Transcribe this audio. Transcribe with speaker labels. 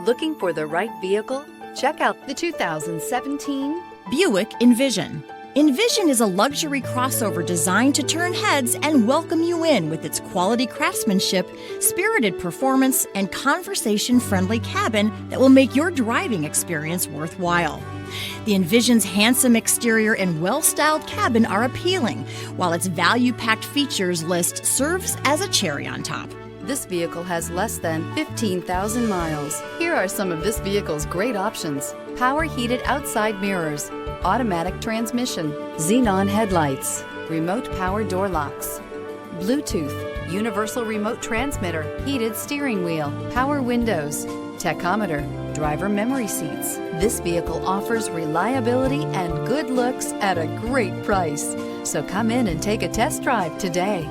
Speaker 1: Looking for the right vehicle? Check out the 2017
Speaker 2: Buick Envision. Envision is a luxury crossover designed to turn heads and welcome you in with its quality craftsmanship, spirited performance, and conversation-friendly cabin that will make your driving experience worthwhile. The Envision's handsome exterior and well-styled cabin are appealing, while its value-packed features list serves as a cherry on top.
Speaker 1: This vehicle has less than 15,000 miles. Here are some of this vehicle's great options: power heated outside mirrors, automatic transmission, xenon headlights, remote power door locks, Bluetooth, universal remote transmitter, heated steering wheel, power windows, tachometer, driver memory seats. This vehicle offers reliability and good looks at a great price. So come in and take a test drive today.